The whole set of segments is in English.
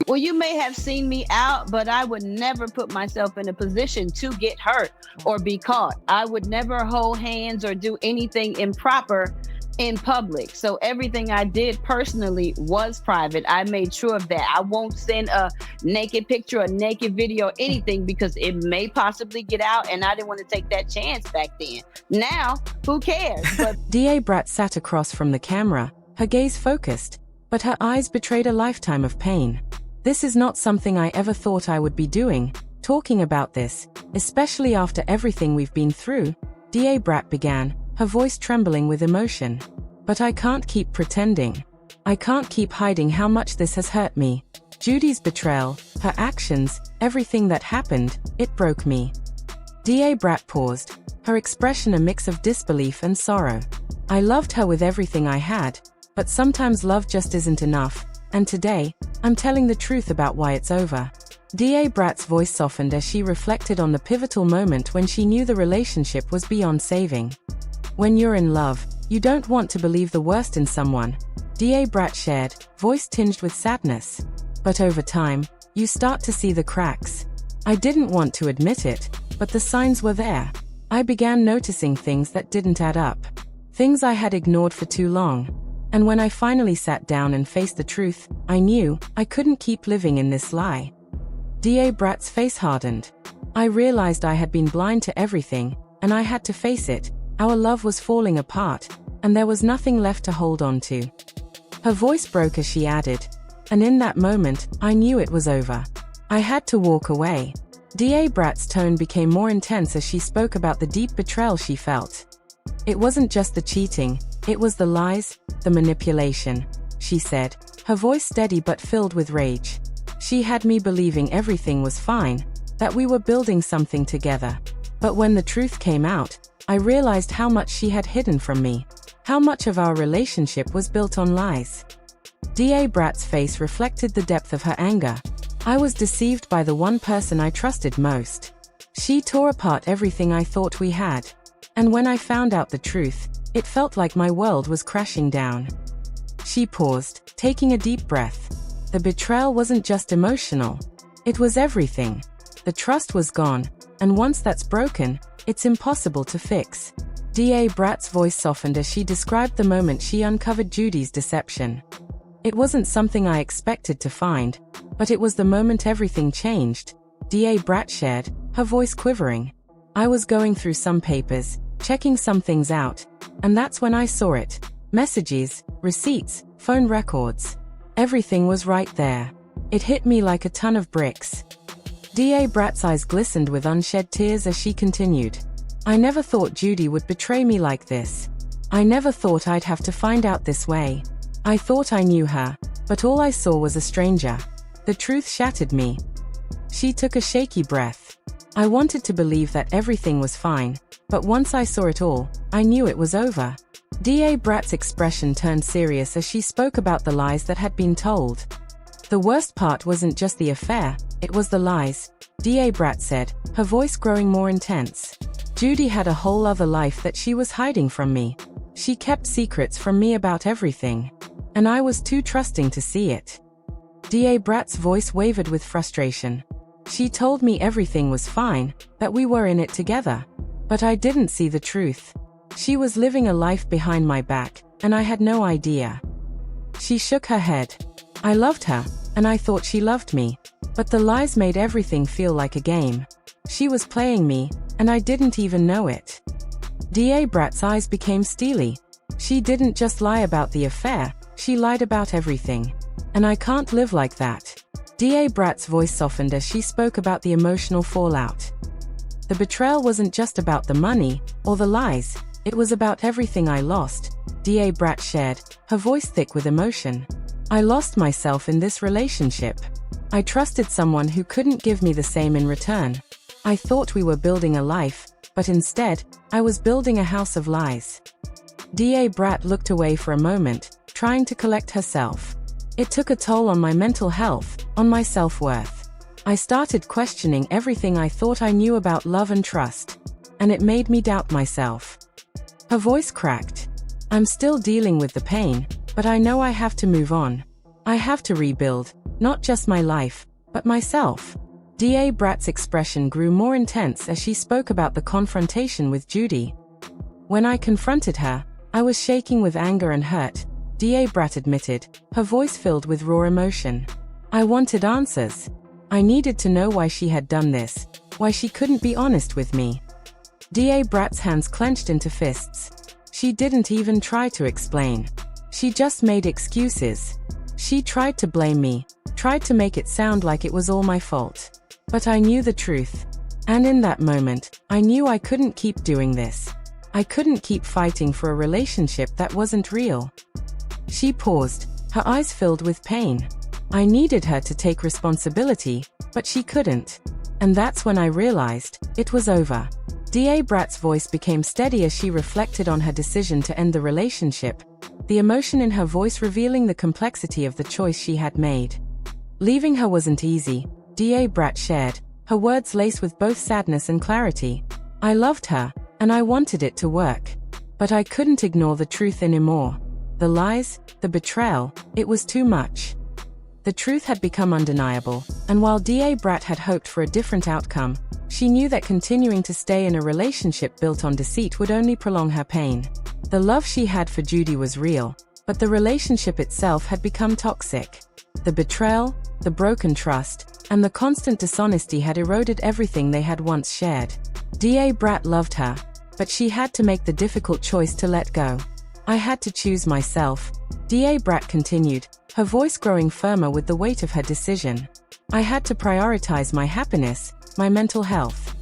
Well, you may have seen me out, but I would never put myself in a position to get hurt or be caught. I would never hold hands or do anything improper in public. So everything I did personally was private. I made sure of that. I won't send a naked picture, a naked video, anything because it may possibly get out, and I didn't want to take that chance back then. Now, who cares? But DA Brat sat across from the camera, her gaze focused, but her eyes betrayed a lifetime of pain. This is not something I ever thought I would be doing, talking about this, especially after everything we've been through, DA Brat began, her voice trembling with emotion. But I can't keep pretending. I can't keep hiding how much this has hurt me. Judy's betrayal, her actions, everything that happened, it broke me. DA Brat paused, her expression a mix of disbelief and sorrow. I loved her with everything I had, but sometimes love just isn't enough, and today, I'm telling the truth about why it's over. DA Brat's voice softened as she reflected on the pivotal moment when she knew the relationship was beyond saving. When you're in love, you don't want to believe the worst in someone, DA Brat shared, voice tinged with sadness. But over time, you start to see the cracks. I didn't want to admit it, but the signs were there. I began noticing things that didn't add up. Things I had ignored for too long. And when I finally sat down and faced the truth, I knew I couldn't keep living in this lie. DA Brat's face hardened. I realized I had been blind to everything, and I had to face it. Our love was falling apart, and there was nothing left to hold on to. Her voice broke as she added, and in that moment, I knew it was over. I had to walk away. DA Brat's tone became more intense as she spoke about the deep betrayal she felt. It wasn't just the cheating, it was the lies, the manipulation, she said, her voice steady but filled with rage. She had me believing everything was fine, that we were building something together. But when the truth came out, I realized how much she had hidden from me, how much of our relationship was built on lies. DA Brat's face reflected the depth of her anger. I was deceived by the one person I trusted most. She tore apart everything I thought we had. And when I found out the truth, it felt like my world was crashing down. She paused, taking a deep breath. The betrayal wasn't just emotional. It was everything. The trust was gone, and once that's broken, it's impossible to fix. DA Brat's voice softened as she described the moment she uncovered Judy's deception. It wasn't something I expected to find, but it was the moment everything changed, DA Brat shared, her voice quivering. I was going through some papers, checking some things out, and that's when I saw it. Messages, receipts, phone records. Everything was right there. It hit me like a ton of bricks. DA Brat's eyes glistened with unshed tears as she continued. I never thought Judy would betray me like this. I never thought I'd have to find out this way. I thought I knew her, but all I saw was a stranger. The truth shattered me. She took a shaky breath. I wanted to believe that everything was fine, but once I saw it all, I knew it was over. DA Brat's expression turned serious as she spoke about the lies that had been told. The worst part wasn't just the affair, it was the lies, DA Brat said, her voice growing more intense. Judy had a whole other life that she was hiding from me. She kept secrets from me about everything. And I was too trusting to see it. DA Brat's voice wavered with frustration. She told me everything was fine, that we were in it together. But I didn't see the truth. She was living a life behind my back, and I had no idea. She shook her head. I loved her, and I thought she loved me. But the lies made everything feel like a game. She was playing me, and I didn't even know it. DA Brat's eyes became steely. She didn't just lie about the affair, she lied about everything. And I can't live like that. DA Brat's voice softened as she spoke about the emotional fallout. The betrayal wasn't just about the money, or the lies, it was about everything I lost, DA Brat shared, her voice thick with emotion. I lost myself in this relationship. I trusted someone who couldn't give me the same in return. I thought we were building a life, but instead, I was building a house of lies. DA Brat looked away for a moment, trying to collect herself. It took a toll on my mental health, on my self-worth. I started questioning everything I thought I knew about love and trust. And it made me doubt myself. Her voice cracked. I'm still dealing with the pain, but I know I have to move on. I have to rebuild, not just my life, but myself. DA Brat's expression grew more intense as she spoke about the confrontation with Judy. When I confronted her, I was shaking with anger and hurt, DA Brat admitted, her voice filled with raw emotion. I wanted answers. I needed to know why she had done this, why she couldn't be honest with me. DA Brat's hands clenched into fists. She didn't even try to explain. She just made excuses. She tried to blame me, tried to make it sound like it was all my fault. But I knew the truth. And in that moment, I knew I couldn't keep doing this. I couldn't keep fighting for a relationship that wasn't real. She paused, her eyes filled with pain. I needed her to take responsibility, but she couldn't. And that's when I realized it was over. DA Brat's voice became steady as she reflected on her decision to end the relationship, the emotion in her voice revealing the complexity of the choice she had made. Leaving her wasn't easy, DA Brat shared, her words laced with both sadness and clarity. I loved her, and I wanted it to work. But I couldn't ignore the truth anymore. The lies, the betrayal, it was too much. The truth had become undeniable, and while DA Brat had hoped for a different outcome, she knew that continuing to stay in a relationship built on deceit would only prolong her pain. The love she had for Judy was real, but the relationship itself had become toxic. The betrayal, the broken trust, and the constant dishonesty had eroded everything they had once shared. DA Brat loved her, but she had to make the difficult choice to let go. I had to choose myself, DA Brat continued, her voice growing firmer with the weight of her decision. I had to prioritize my happiness, my mental health.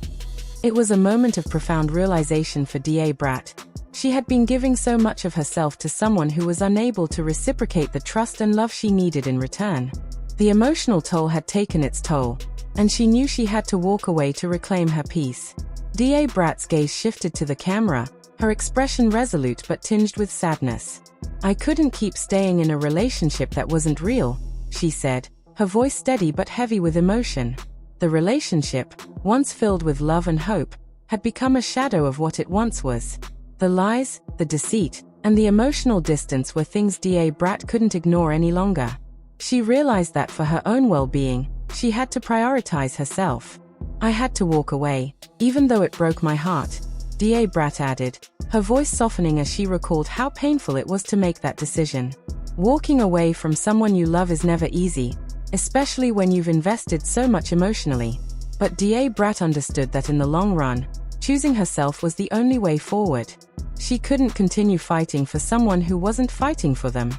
It was a moment of profound realization for DA Brat. She had been giving so much of herself to someone who was unable to reciprocate the trust and love she needed in return. The emotional toll had taken its toll, and she knew she had to walk away to reclaim her peace. DA Brat's gaze shifted to the camera, her expression resolute but tinged with sadness. I couldn't keep staying in a relationship that wasn't real, she said, her voice steady but heavy with emotion. The relationship, once filled with love and hope, had become a shadow of what it once was. The lies, the deceit, and the emotional distance were things DA Brat couldn't ignore any longer. She realized that for her own well-being, she had to prioritize herself. I had to walk away, even though it broke my heart, DA Brat added, her voice softening as she recalled how painful it was to make that decision. Walking away from someone you love is never easy, especially when you've invested so much emotionally. But DA Brat understood that in the long run, choosing herself was the only way forward. She couldn't continue fighting for someone who wasn't fighting for them.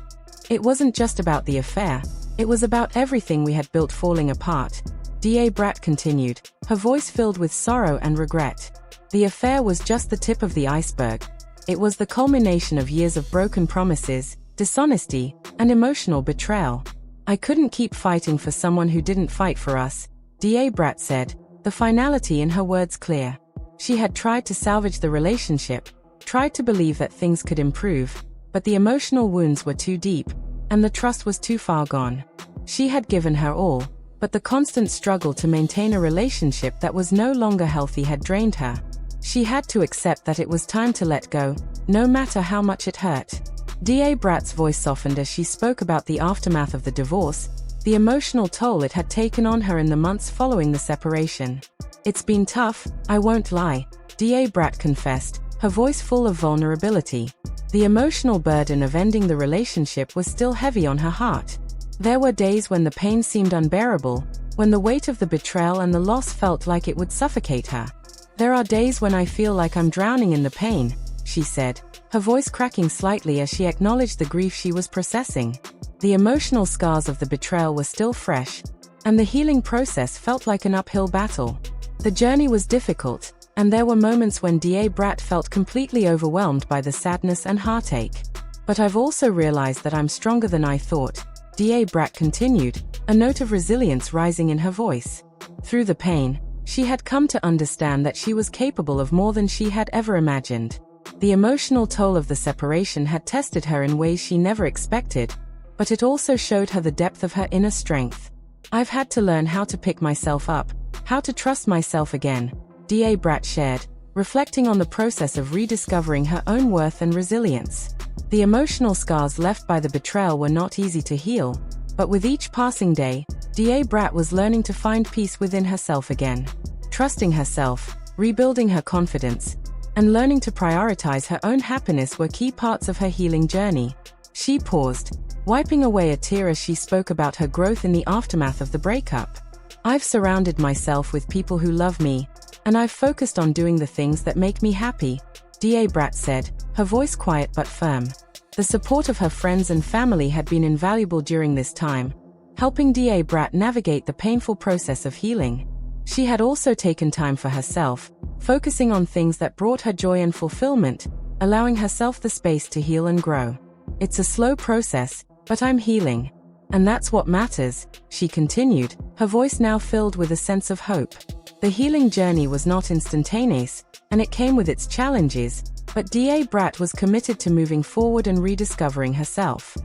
It wasn't just about the affair, it was about everything we had built falling apart, DA Brat continued, her voice filled with sorrow and regret. The affair was just the tip of the iceberg. It was the culmination of years of broken promises, dishonesty, and emotional betrayal. I couldn't keep fighting for someone who didn't fight for us, DA Brat said, the finality in her words clear. She had tried to salvage the relationship, tried to believe that things could improve, but the emotional wounds were too deep, and the trust was too far gone. She had given her all, but the constant struggle to maintain a relationship that was no longer healthy had drained her. She had to accept that it was time to let go, no matter how much it hurt. DA Brat's voice softened as she spoke about the aftermath of the divorce, the emotional toll it had taken on her in the months following the separation. It's been tough, I won't lie, DA Brat confessed, her voice full of vulnerability. The emotional burden of ending the relationship was still heavy on her heart. There were days when the pain seemed unbearable, when the weight of the betrayal and the loss felt like it would suffocate her. There are days when I feel like I'm drowning in the pain, she said, her voice cracking slightly as she acknowledged the grief she was processing. The emotional scars of the betrayal were still fresh, and the healing process felt like an uphill battle. The journey was difficult, and there were moments when DA Brat felt completely overwhelmed by the sadness and heartache. But I've also realized that I'm stronger than I thought, DA Brat continued, a note of resilience rising in her voice. Through the pain, she had come to understand that she was capable of more than she had ever imagined. The emotional toll of the separation had tested her in ways she never expected, but it also showed her the depth of her inner strength. I've had to learn how to pick myself up, how to trust myself again, DA Brat shared, reflecting on the process of rediscovering her own worth and resilience. The emotional scars left by the betrayal were not easy to heal, But with each passing day, Brat was learning to find peace within herself again, trusting herself, rebuilding her confidence, and learning to prioritize her own happiness were key parts of her healing journey. She paused, wiping away a tear as she spoke about her growth in the aftermath of the breakup. I've surrounded myself with people who love me, and I've focused on doing the things that make me happy, Brat said, her voice quiet but firm. The support of her friends and family had been invaluable during this time, helping Brat navigate the painful process of healing. She had also taken time for herself, focusing on things that brought her joy and fulfillment, allowing herself the space to heal and grow. It's a slow process, but I'm healing. And that's what matters, she continued, her voice now filled with a sense of hope. The healing journey was not instantaneous, and it came with its challenges, but Brat was committed to moving forward and rediscovering herself.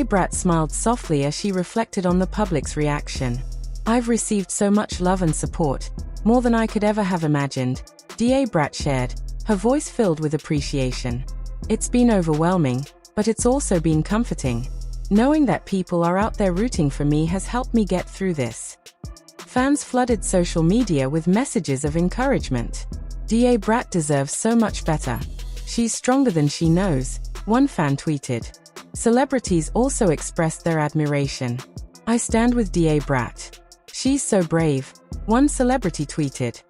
Brat smiled softly as she reflected on the public's reaction. I've received so much love and support, more than I could ever have imagined, Brat shared, her voice filled with appreciation. It's been overwhelming, but it's also been comforting. Knowing that people are out there rooting for me has helped me get through this. Fans flooded social media with messages of encouragement. Brat deserves so much better. She's stronger than she knows, one fan tweeted. Celebrities also expressed their admiration. I stand with Brat. She's so brave, one celebrity tweeted.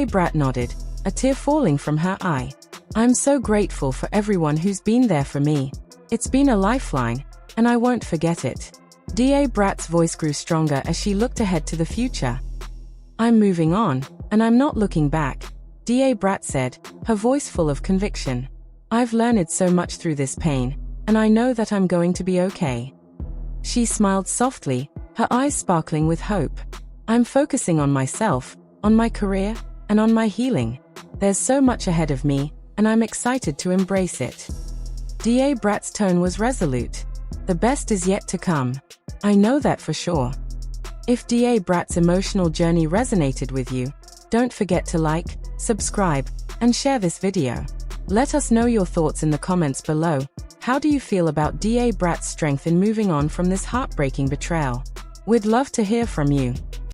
Brat nodded, a tear falling from her eye. I'm so grateful for everyone who's been there for me. It's been a lifeline, and I won't forget it. Brat's voice grew stronger as she looked ahead to the future. I'm moving on, and I'm not looking back, Brat said, her voice full of conviction. I've learned so much through this pain, and I know that I'm going to be okay. She smiled softly, her eyes sparkling with hope. I'm focusing on myself, on my career, and on my healing. There's so much ahead of me, and I'm excited to embrace it. Brat's tone was resolute. The best is yet to come. I know that for sure. If Brat's emotional journey resonated with you, don't forget to like, subscribe, and share this video. Let us know your thoughts in the comments below. How do you feel about Brat's strength in moving on from this heartbreaking betrayal? We'd love to hear from you.